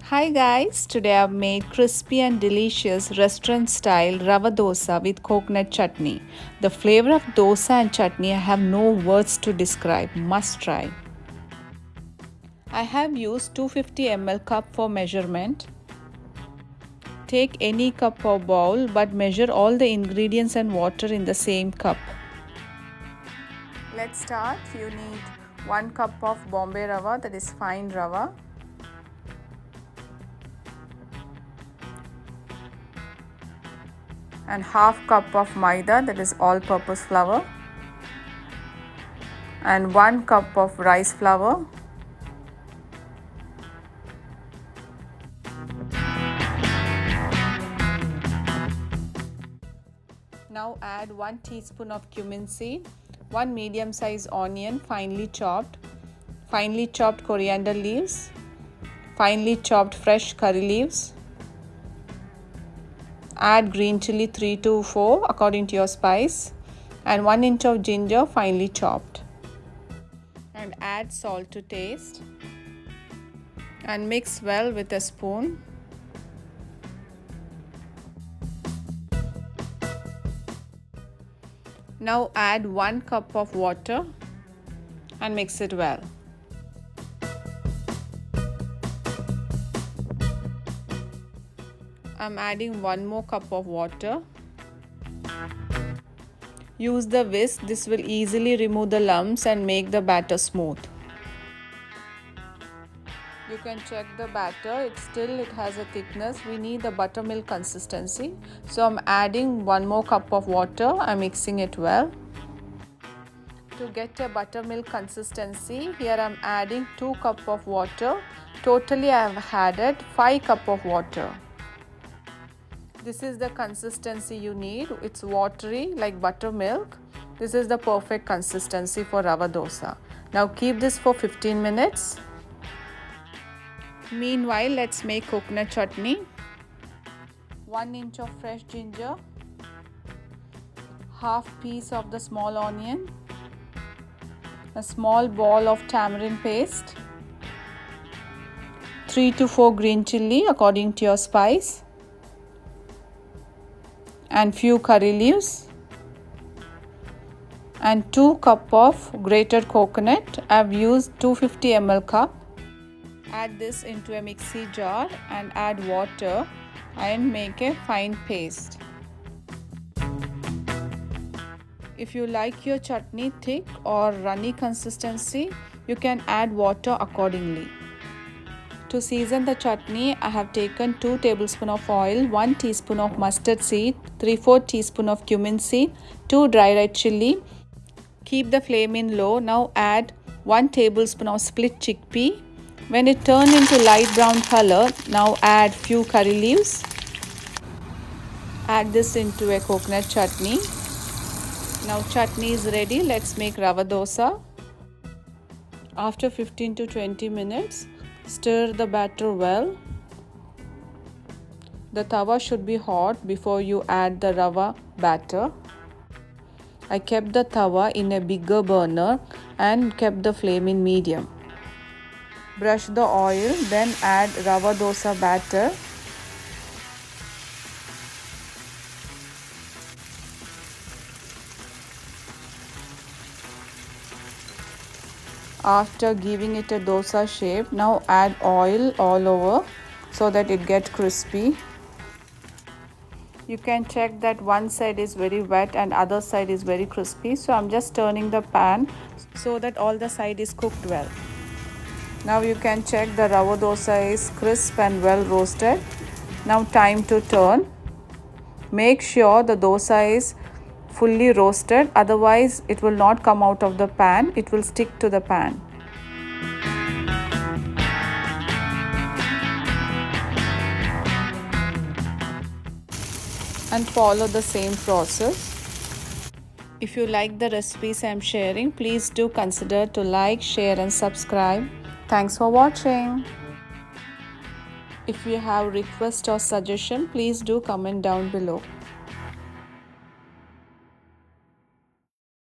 Hi guys, today I've made crispy and delicious restaurant style Rava dosa with coconut chutney. The flavor of dosa and chutney I have no words to describe, must try. I have used 250 ml cup for measurement. Take any cup or bowl but measure all the ingredients and water in the same cup. Let's start. You need 1 cup of Bombay Rava, that is fine Rava. And half cup of maida, that is all-purpose flour, and 1 cup of rice flour, now add 1 teaspoon of cumin seed, 1 medium size onion finely chopped coriander leaves, finely chopped fresh curry leaves. Add green chilli 3 to 4 according to your spice, and 1 inch of ginger finely chopped. And add salt to taste and mix well with a spoon. Now add 1 cup of water and mix it well. I'm adding 1 more cup of water. Use the whisk, this will easily remove the lumps and make the batter smooth. You can check the batter, it has a thickness. We need the buttermilk consistency. So I'm adding 1 more cup of water, I'm mixing it well. To get a buttermilk consistency, here I'm adding 2 cup of water. Totally I have added 5 cup of water. This is the consistency you need. It's watery like buttermilk. This is the perfect consistency for rava dosa. Now keep this for 15 minutes. Meanwhile, let's make coconut chutney. 1 inch of fresh ginger, half piece of the small onion, a small ball of tamarind paste, 3 to 4 green chilli according to your spice, and few curry leaves, and 2 cup of grated coconut. I've used 250 ml cup. Add this into a mixie jar and add water and make a fine paste. If you like your chutney thick or runny consistency, you can add water accordingly. To season the chutney, I have taken 2 tablespoons of oil, 1 teaspoon of mustard seed, 3/4 teaspoon of cumin seed, 2 dry red chilli. Keep the flame in low. Now add 1 tablespoon of split chickpea. When it turns into light brown color, now add few curry leaves. Add this into a coconut chutney. Now chutney is ready. Let's make rava dosa. After 15 to 20 minutes, stir the batter well. The tawa should be hot before you add the rava batter. I kept the tawa in a bigger burner and kept the flame in medium. Brush the oil, then add rava dosa batter. After giving it a dosa shape, now add oil all over so that it gets crispy. You can check that one side is very wet and other side is very crispy. So I'm just turning the pan so that all the side is cooked well. Now you can check the rava dosa is crisp and well roasted. Now time to turn. Make sure the dosa is fully roasted, otherwise it will not come out of the pan, it will stick to the pan. And follow the same process. If you like the recipes I am sharing, please do consider to like, share and subscribe. Thanks for watching. If you have request or suggestion, please do comment down below.